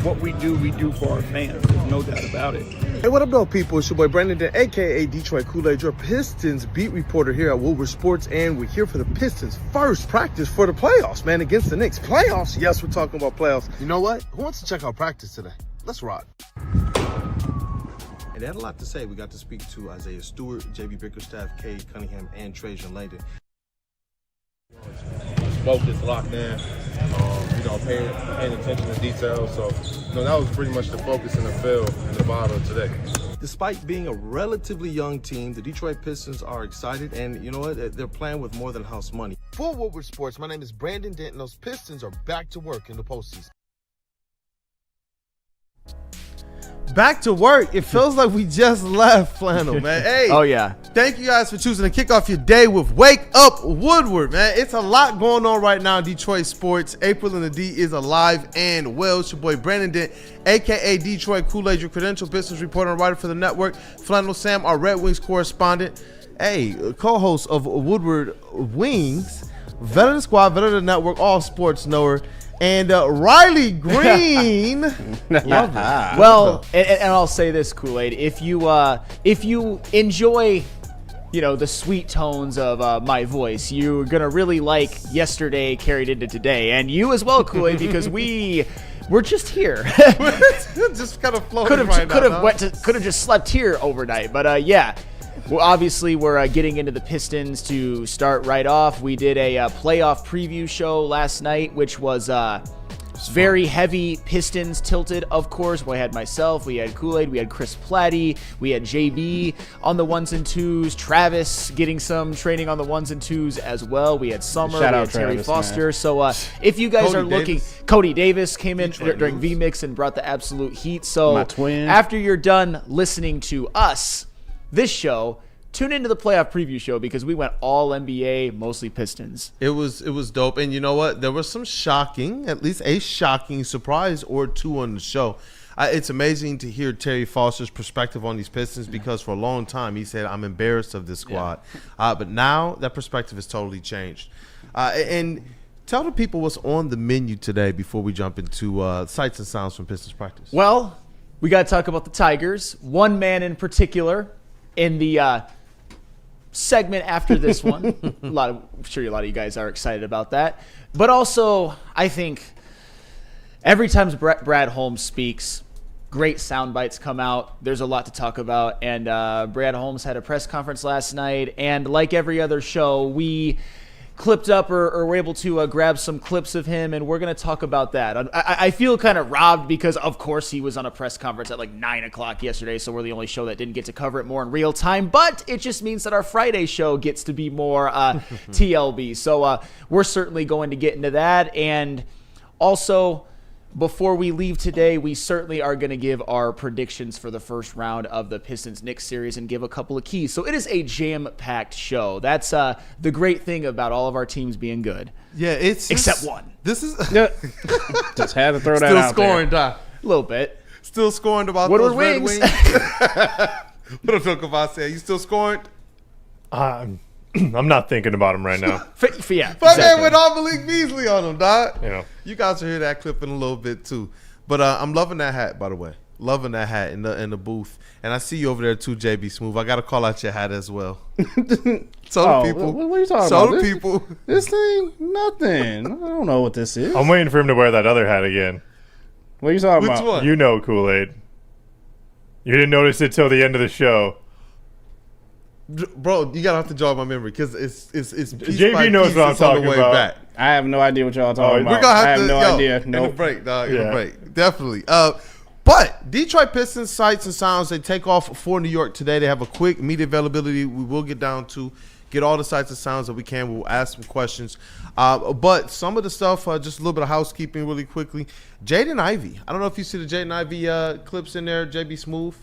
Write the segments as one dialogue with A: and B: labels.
A: what we do for our fans. There's no doubt about it.
B: Hey, what up, though, people? It's your boy Brandon Dent, a.k.a. Detroit Kool-Aid, your Pistons beat reporter here at Woodward Sports, and we're here for the Pistons' first practice for the playoffs, man, against the Knicks. Playoffs? Yes, we're talking about playoffs. You know what? Who wants to check out practice today? Let's rock. And they had a lot to say. We got to speak to Isaiah Stewart, J.B. Bickerstaff, Cade Cunningham, and Trajan Langdon.
C: Focused, locked in, paying attention to details. So, that was pretty much the focus in the field and the bottom today.
B: Despite being a relatively young team, the Detroit Pistons are excited, and you know what? They're playing with more than house money. For Woodward Sports, my name is Brandon Dent, and those Pistons are back to work in the postseason. Back to work. It feels like we just left, Flannel, man. Hey.
D: Oh, yeah.
B: Thank you guys for choosing to kick off your day with Wake Up Woodward, man. It's a lot going on right now in Detroit sports. April in the D is alive and well. It's your boy Brandon Dent, a.k.a. Detroit Kool-Aid, your credentialed business reporter and writer for the network. Flannel Sam, our Red Wings correspondent. Hey, co-host of Woodward Wings. Vet of the squad, vet of the network, all sports knower. And Riley Green.
D: Well, and I'll say this, Kool-Aid. If you enjoy, the sweet tones of my voice, you're gonna really like yesterday carried into today, and you as well, Kool-Aid, because we're just here.
B: Just kind of floating
D: Could have just slept here overnight, but yeah. Well, obviously, we're getting into the Pistons to start right off. We did a playoff preview show last night, which was very heavy Pistons tilted, of course. We had myself, we had Kool-Aid, we had Chris Platty, we had JB on the ones and twos, Travis getting some training on the ones and twos as well. We had Summer, we had Terry
E: Travis,
D: Foster.
E: Man.
D: So if you guys
B: Cody
D: are looking,
B: Davis.
D: Cody Davis came in
B: Detroit
D: during
B: News.
D: VMix and brought the absolute heat. So
E: My twin.
D: after you're done listening to us, this show, tune into the playoff preview show because we went all NBA, mostly Pistons.
B: It was dope, and you know what? There was some at least a shocking surprise or two on the show. It's amazing to hear Terry Foster's perspective on these Pistons because for a long time he said, I'm embarrassed of this squad. Yeah. But now that perspective has totally changed. And tell the people what's on the menu today before we jump into sights and sounds from Pistons practice.
D: Well, we got to talk about the Tigers. One man in particular in the segment after this one. I'm sure a lot of you guys are excited about that. But also, I think every time Brad Holmes speaks, great sound bites come out. There's a lot to talk about. And Brad Holmes had a press conference last night. And like every other show, we clipped up or were able to grab some clips of him, and we're going to talk about that. I feel kind of robbed because, of course, he was on a press conference at like 9 o'clock yesterday, so we're the only show that didn't get to cover it more in real time, but it just means that our Friday show gets to be more TLB. So we're certainly going to get into that, and also, before we leave today, we certainly are going to give our predictions for the first round of the Pistons-Knicks series and give a couple of keys. So it is a jam-packed show. That's the great thing about all of our teams being good.
B: Yeah,
D: except one.
B: This is
E: Just had to throw that
B: still
E: out
B: scoring,
E: there.
B: Doc.
D: A little bit.
B: Still scoring about
D: Woodward
B: those Red
D: Wings.
B: What up, Phil Cavazzi? You still scoring?
F: I'm not thinking about him right now.
D: Yeah,
B: But
D: exactly.
B: man, with all Malik Beasley on him, dog. You guys will hear that clip in a little bit too. But I'm loving that hat, by the way. Loving that hat in the booth. And I see you over there too, JB Smooth. I got to call out your hat as well. So the people.
E: What are you talking about?
B: So the people.
E: This thing, nothing. I don't know what this is.
F: I'm waiting for him to wear that other hat again.
E: What are you talking
B: Which
E: about?
B: one?
F: You know Kool-Aid. You didn't notice it till the end of the show.
B: Bro, you got to have to jog my memory because it's piece
F: JB
B: by
F: knows
B: piece,
F: what I'm
B: it's on the
F: talking
B: way
F: about.
B: back.
E: I have no idea what y'all talking about.
B: We're gonna have
E: I have
B: to,
E: no idea.
B: In
E: Nope.
B: the break, dog. In
F: Yeah.
B: the break, definitely. But Detroit Pistons sights and sounds. They take off for New York today. They have a quick media availability. We will get down to get all the sights and sounds that we can. We'll ask some questions. But some of the stuff, just a little bit of housekeeping, really quickly. Jaden Ivey. I don't know if you see the Jaden Ivey clips in there. JB Smooth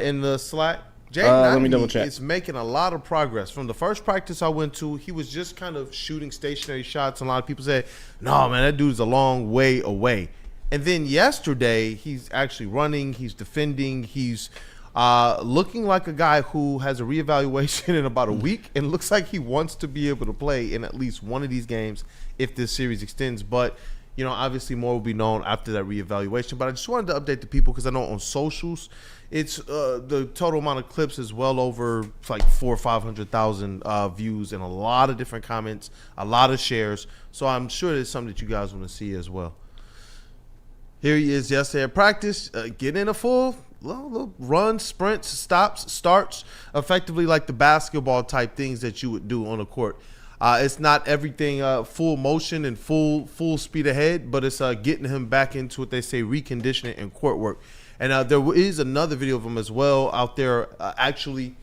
B: in the Slack.
E: Let me double
B: Jaden
E: check.
B: is making a lot of progress. From the first practice I went to, he was just kind of shooting stationary shots. And a lot of people said, no, man, that dude's a long way away. And then yesterday, he's actually running. He's defending. He's looking like a guy who has a reevaluation in about a week and looks like he wants to be able to play in at least one of these games if this series extends. But obviously more will be known after that reevaluation. But I just wanted to update the people because I know on socials, it's the total amount of clips is well over like 400,000 or 500,000 views and a lot of different comments, a lot of shares. So I'm sure there's something that you guys want to see as well. Here he is yesterday at practice, getting in a full little run, sprints, stops, starts, effectively like the basketball type things that you would do on the court. It's not everything full motion and full speed ahead, but it's getting him back into what they say reconditioning and court work. And there is another video of him as well out there actually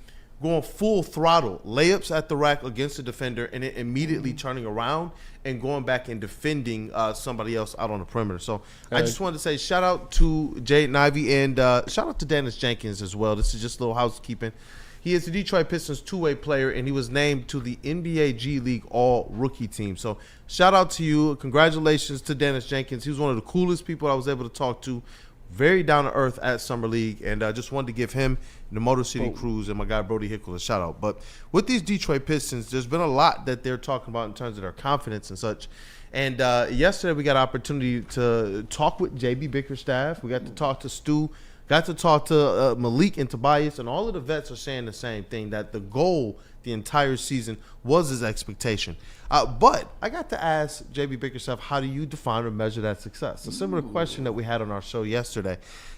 B: going full throttle, layups at the rack against the defender, and then immediately turning around and going back and defending somebody else out on the perimeter. So I just wanted to say shout out to Jaden Ivey and shout out to Dennis Jenkins as well. This is just a little housekeeping. He is the Detroit Pistons two-way player, and he was named to the NBA G League All-Rookie team. So shout out to you. Congratulations to Dennis Jenkins. He was one of the coolest people I was able to talk to. Very down-to-earth at Summer League, and I just wanted to give him, the Motor City Cruise, and my guy Brody Hickle a shout-out. But with these Detroit Pistons, there's been a lot that they're talking about in terms of their confidence and such. And yesterday we got an opportunity to talk with JB Bickerstaff. We got to talk to Stu. Got to talk to Malik and Tobias, and all of the vets are saying the same thing, that the goal the entire season was his expectation. But I got to ask JB Bickerstaff, how do you define or measure that success? A similar question that we had on our show yesterday.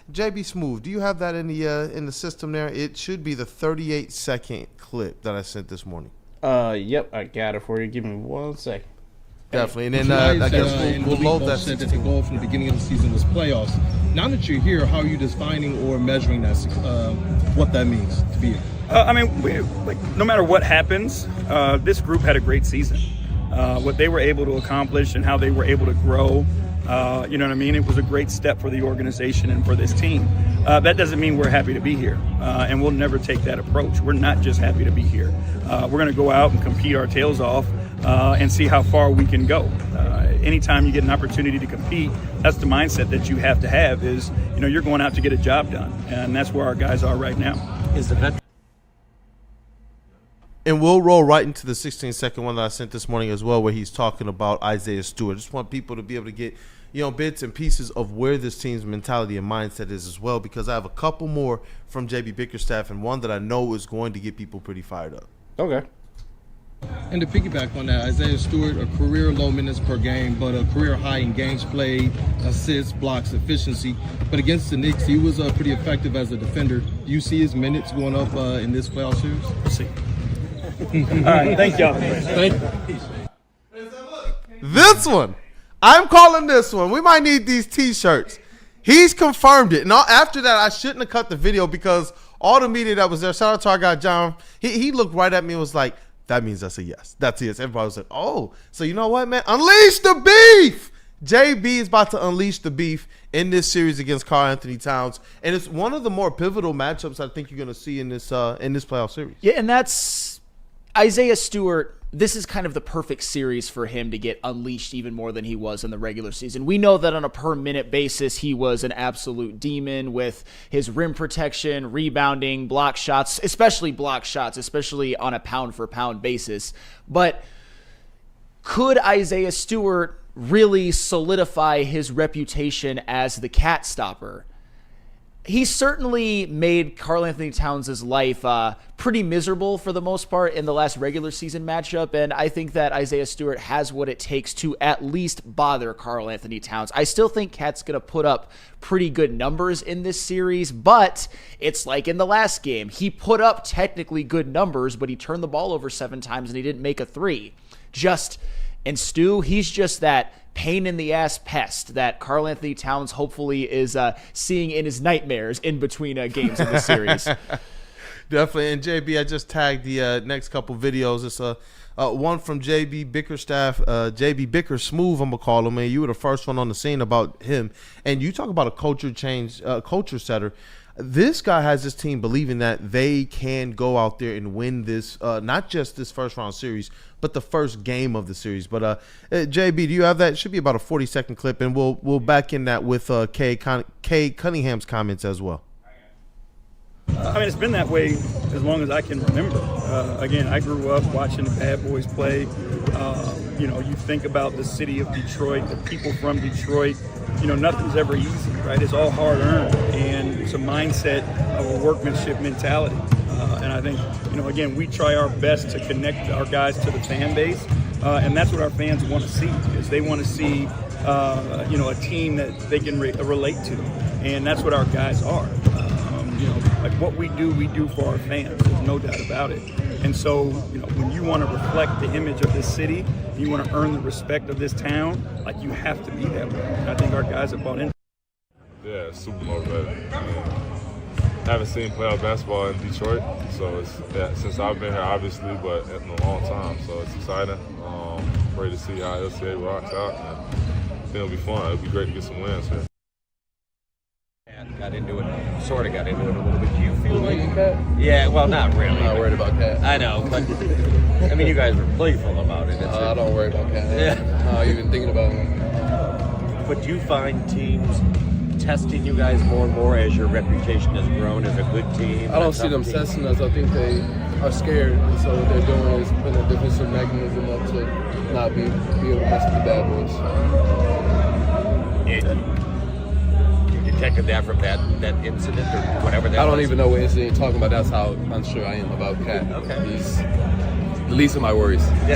B: JB Smooth, do you have that in the system there? It should be the 38-second clip that I sent this morning.
E: Yep, I got it for you. Give me 1 second.
B: Definitely, and then I guess we'll load that.
G: Said that the goal from the beginning of the season was playoffs. Now that you're here, how are you defining or measuring that? What that means to be here?
A: No matter what happens, this group had a great season. What they were able to accomplish and how they were able to grow, you know what I mean? It was a great step for the organization and for this team. That doesn't mean we're happy to be here, and we'll never take that approach. We're not just happy to be here. We're going to go out and compete our tails off and see how far we can go. Anytime you get an opportunity to compete, that's the mindset that you have to have is, you're going out to get a job done, and that's where our guys are right now.
B: And we'll roll right into the 16-second one that I sent this morning as well, where he's talking about Isaiah Stewart. Just want people to be able to get, bits and pieces of where this team's mentality and mindset is as well, because I have a couple more from JB Bickerstaff and one that I know is going to get people pretty fired up.
E: Okay.
G: And to piggyback on that, Isaiah Stewart, a career low minutes per game, but a career high in games played, assists, blocks, efficiency. But against the Knicks, he was pretty effective as a defender. Do you see his minutes going up in this playoff series?
A: We'll see. All right, thank y'all.
B: This one, I'm calling this one. We might need these T-shirts. He's confirmed it. And after that, I shouldn't have cut the video because all the media that was there, shout out to our guy John, he looked right at me and was like, that means that's a yes. That's a yes. Everybody was like, oh, so you know what, man? Unleash the beef. JB is about to unleash the beef in this series against Karl Anthony Towns. And it's one of the more pivotal matchups I think you're going to see in this playoff series.
D: Yeah, and that's Isaiah Stewart. This is kind of the perfect series for him to get unleashed even more than he was in the regular season. We know that on a per-minute basis, he was an absolute demon with his rim protection, rebounding, block shots, especially on a pound-for-pound basis. But could Isaiah Stewart really solidify his reputation as the cat stopper? He certainly made Karl Anthony Towns' life pretty miserable for the most part in the last regular season matchup, and I think that Isaiah Stewart has what it takes to at least bother Karl Anthony Towns. I still think Cat's going to put up pretty good numbers in this series, but it's like in the last game. He put up technically good numbers, but he turned the ball over 7 times and he didn't make a 3. And Stu, he's just that pain-in-the-ass pest that Karl Anthony Towns hopefully is seeing in his nightmares in between games in the series.
B: Definitely. And JB, I just tagged the next couple videos. It's one from JB Bickerstaff, JB Bicker Smooth, I'm going to call him. And you were the first one on the scene about him. And you talk about a culture change, culture setter. This guy has this team believing that they can go out there and win this, not just this first-round series, but the first game of the series. But JB, do you have that? It should be about a 40-second clip, and we'll back in that with Kay Cunningham's comments as well.
A: I mean, it's been that way as long as I can remember. Again, I grew up watching the Bad Boys play. You think about the city of Detroit, the people from Detroit. Nothing's ever easy, right? It's all hard earned, and it's a mindset of a workmanship mentality. And I think, again, we try our best to connect our guys to the fan base, and that's what our fans want to see. Is they want to see, a team that they can relate to, and that's what our guys are. Like what we do for our fans. There's no doubt about it. And so, when you want to reflect the image of this city, you want to earn the respect of this town, like you have to be that way. And I think our guys have bought in.
H: Yeah, super motivated. Haven't seen playoff basketball in Detroit, so since I've been here, obviously, but in a long time. So it's exciting. Ready to see how LCA rocks out. And I think it'll be fun. It'll be great to get some wins here.
I: Got into it, sort of got into it a little bit. Do you feel like Cat? Yeah, well, not really.
J: I'm not worried about Cat.
I: I know, but I mean, you guys were playful about it.
J: I don't worry about Cat. Yeah. Not even thinking about him.
I: But do you find teams testing you guys more and more as your reputation has grown as a good team?
J: I don't see them testing us. I think they are scared, and so what they're doing is putting a defensive mechanism up to not be able to mess with the Bad Boys.
I: Detected that from that incident or whatever that
J: I don't
I: was.
J: even know what incident you're talking about. That's how unsure I am about Cat.
I: Okay.
J: He's the least of my worries.
B: I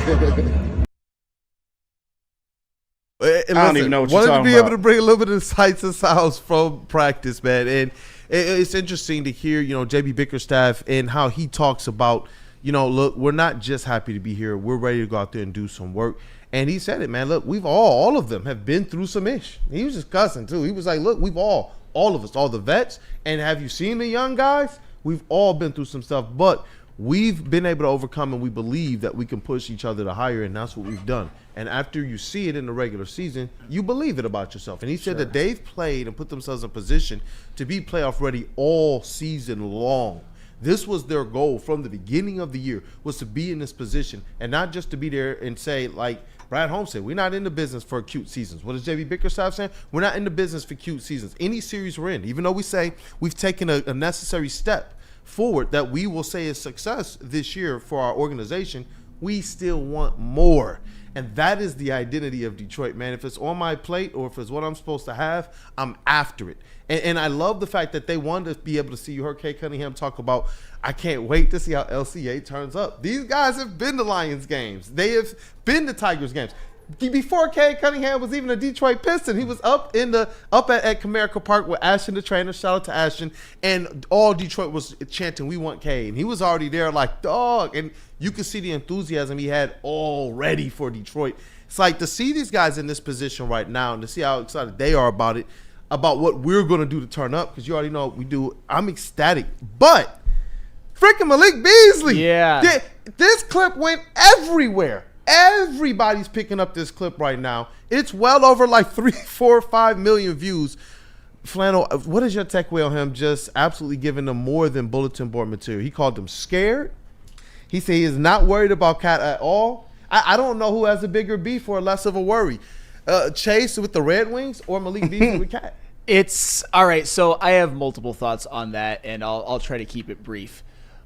E: don't even know what you're
B: wanted
E: talking
B: to be
E: about.
B: able to bring a little bit of sights and sounds from practice, man. And it's interesting to hear, JB Bickerstaff and how he talks about, look, we're not just happy to be here. We're ready to go out there and do some work. And he said it, man. Look, we've all of them have been through some ish. He was just cussing too. He was like, look, we've all of us, all the vets. And have you seen the young guys? We've all been through some stuff, but we've been able to overcome, and we believe that we can push each other to higher, and that's what we've done. And after you see it in the regular season, you believe it about yourself. And he said that they've played and put themselves in position to be playoff ready all season long. This was their goal from the beginning of the year, was to be in this position, and not just to be there and say, like Brad Holmes said, we're not in the business for cute seasons. What is JB Bickerstaff saying? We're not in the business for cute seasons. Any series we're in, even though we say we've taken a necessary step forward that we will say is success this year for our organization, we still want more. And that is the identity of Detroit, man. If it's on my plate or if it's what I'm supposed to have, I'm after it. And I love the fact that they wanted to be able to see. You heard Kay Cunningham talk about, I can't wait to see how LCA turns up. These guys have been to Lions games. They have been to Tigers games. Before Kay Cunningham was even a Detroit Piston, he was up at Comerica Park with Ashton, the trainer. Shout out to Ashton. And all Detroit was chanting, we want Kay. And he was already there like, dog. And you could see the enthusiasm he had already for Detroit. It's like to see these guys in this position right now and to see how excited they are about it, about what we're going to do to turn up, because you already know what we do. I'm ecstatic. But freaking Malik Beasley.
D: Yeah.
B: This clip went everywhere. Everybody's picking up this clip right now. It's well over like 3, 4, 5 million views. Flannel, what is your takeaway on him just absolutely giving them more than bulletin board material? He called them scared. He said he is not worried about Cat at all. I don't know who has a bigger beef or less of a worry. Chase with the Red Wings or Malik Beasley with Cat?
D: It's all right. So I have multiple thoughts on that, and I'll try to keep it brief.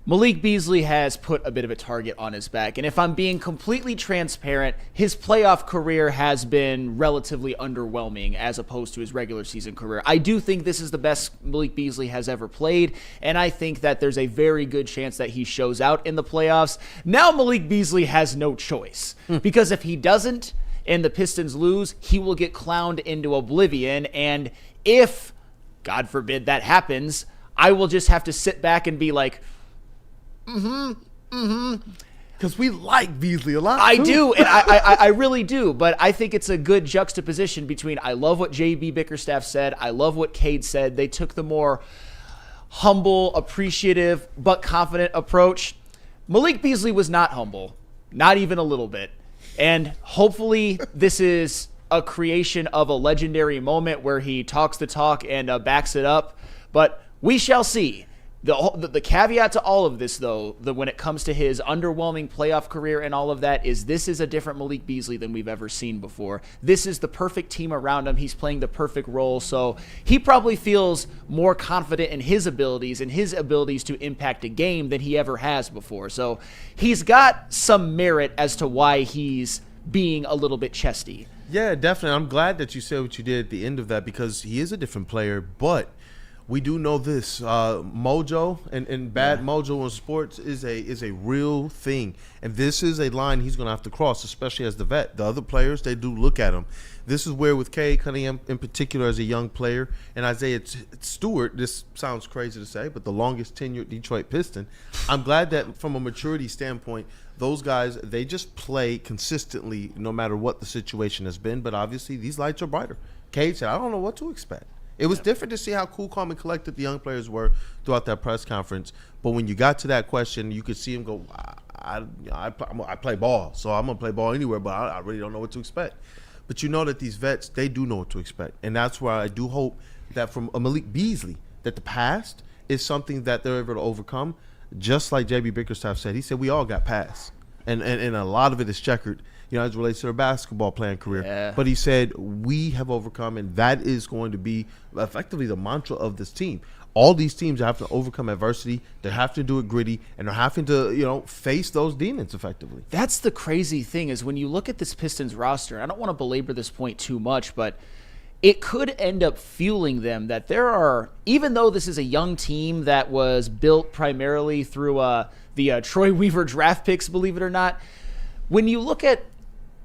D: Malik Beasley has put a bit of a target on his back, and if I'm being completely transparent, his playoff career has been relatively underwhelming as opposed to his regular season career. I do think this is the best Malik Beasley has ever played, and I think that there's a very good chance that he shows out in the playoffs. Now Malik Beasley has no choice, because if he doesn't and the Pistons lose, he will get clowned into oblivion, and if, God forbid, that happens, I will just have to sit back and be like,
B: Because we like Beasley a lot.
D: I do, and I really do. But I think it's a good juxtaposition between I love what J.B. Bickerstaff said. I love what Cade said. They took the more humble, appreciative, but confident approach. Malik Beasley was not humble, not even a little bit. And hopefully this is a creation of a legendary moment where he talks the talk and backs it up. But we shall see. The caveat to all of this, though, when it comes to his underwhelming playoff career and all of that, is this is a different Malik Beasley than we've ever seen before. This is the perfect team around him. He's playing the perfect role, so he probably feels more confident in his abilities and his abilities to impact a game than he ever has before. So he's got some merit as to why he's being a little bit chesty.
B: Yeah, definitely. I'm glad that you said what you did at the end of that, because he is a different player, but we do know this, mojo and bad mojo in sports is a real thing, and this is a line he's going to have to cross, especially as the vet. The other players, they do look at him. This is where with Cade Cunningham in particular as a young player, and Isaiah Stewart, this sounds crazy to say, but the longest tenured Detroit Piston, I'm glad that from a maturity standpoint, those guys, they just play consistently no matter what the situation has been, but obviously these lights are brighter. Cade said, I don't know what to expect. It was different to see how cool, calm, and collected the young players were throughout that press conference. But when you got to that question, you could see him go, I play ball, so I'm going to play ball anywhere, but I really don't know what to expect. But you know that these vets, they do know what to expect. And that's why I do hope that from a Malik Beasley, that the past is something that they're able to overcome. Just like J.B. Bickerstaff said, he said we all got past. And a lot of it is checkered, you know, as it relates to their basketball playing career.
D: Yeah.
B: But he said we have overcome, and that is going to be effectively the mantra of this team. All these teams have to overcome adversity. They have to do it gritty, and they're having to, you know, face those demons effectively.
D: That's the crazy thing is when you look at this Pistons roster, I don't want to belabor this point too much, but it could end up fueling them that there are, even though this is a young team that was built primarily through the Troy Weaver draft picks, believe it or not, when you look at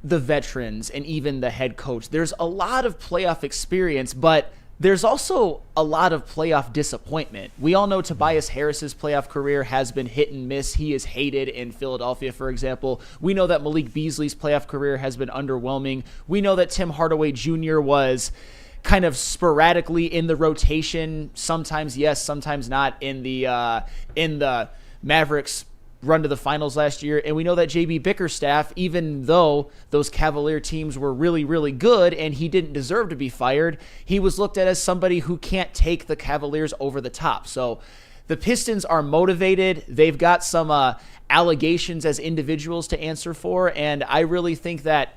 D: the veterans and even the head coach, there's a lot of playoff experience, but there's also a lot of playoff disappointment. We all know Tobias Harris's playoff career has been hit and miss. He is hated in Philadelphia, for example. We know that Malik Beasley's playoff career has been underwhelming. We know that Tim Hardaway Jr. was kind of sporadically in the rotation, sometimes yes, sometimes not, in the Mavericks run to the finals last year. And we know that J.B. Bickerstaff, even though those Cavalier teams were really, really good and he didn't deserve to be fired, he was looked at as somebody who can't take the Cavaliers over the top. So the Pistons are motivated. They've got some allegations as individuals to answer for, and I really think that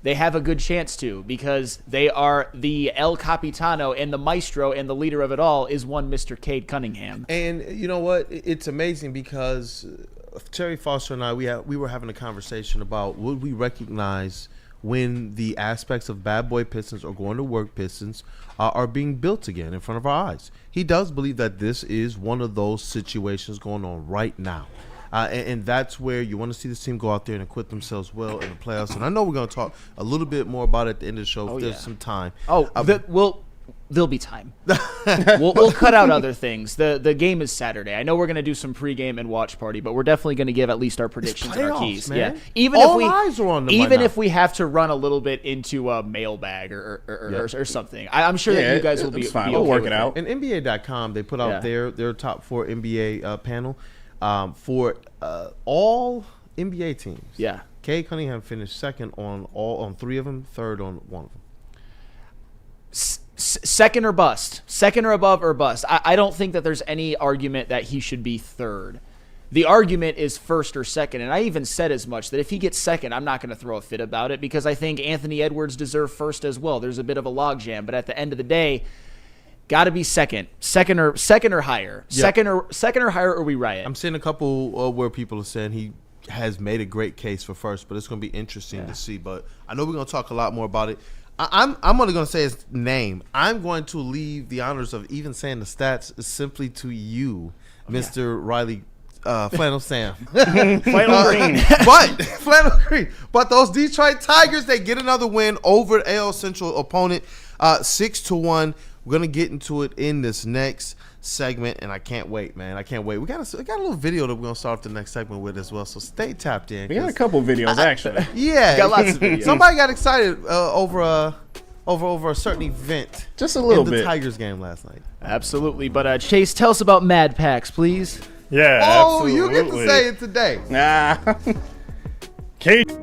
D: they have a good chance to, because they are the El Capitano, and the maestro and the leader of it all is one Mr. Cade Cunningham.
B: And you know what? It's amazing because Terry Foster and I, we were having a conversation about would we recognize when the aspects of bad boy Pistons or going to work Pistons are being built again in front of our eyes. He does believe that this is one of those situations going on right now. And that's where you want to see this team go out there and acquit themselves well in the playoffs. And I know we're going to talk a little bit more about it at the end of the show if there's some time.
D: There'll be time. We'll cut out other things. The game is Saturday. I know we're going to do some pregame and watch party, but we're definitely going to give at least our predictions and our keys.
B: Man.
D: Yeah, even
B: eyes are on them
D: if we have to run a little bit into a mailbag or something. I'm sure that you guys will be fine.
E: We'll work it
B: out. And NBA.com, they put out their top 4 NBA panel for all NBA teams.
D: Yeah,
B: Cade Cunningham finished second on 3 of them, third on 1 of them.
D: Second or bust. Second or above or bust. I don't think that there's any argument that he should be third. The argument is first or second, and I even said as much, that if he gets second, I'm not going to throw a fit about it, because I think Anthony Edwards deserves first as well. There's a bit of a logjam, but at the end of the day, got to be second or higher. Yep. Second or higher, or we riot.
B: I'm seeing a couple where people are saying he has made a great case for first, but it's going to be interesting to see. But I know we're going to talk a lot more about it. I'm only going to say his name. I'm going to leave the honors of even saying the stats simply to you, Mr. Riley Flannel Sam.
E: Flannel Green.
B: Flannel Green. But those Detroit Tigers, they get another win over AL Central opponent, 6-1. We're going to get into it in this next segment, and I can't wait, man. I can't wait. We got a little video that we're going to start off the next segment with as well, so stay tapped in.
E: We got a couple videos, actually.
B: Yeah.
D: Got lots of videos.
B: Somebody got excited over a certain event.
E: Just a little
B: in
E: bit.
B: The Tigers game last night.
D: Absolutely. But Chase, tell us about Mad Packs, please.
F: Yeah,
B: Oh,
F: absolutely.
B: you get to say it today.
E: Nah.
F: Cade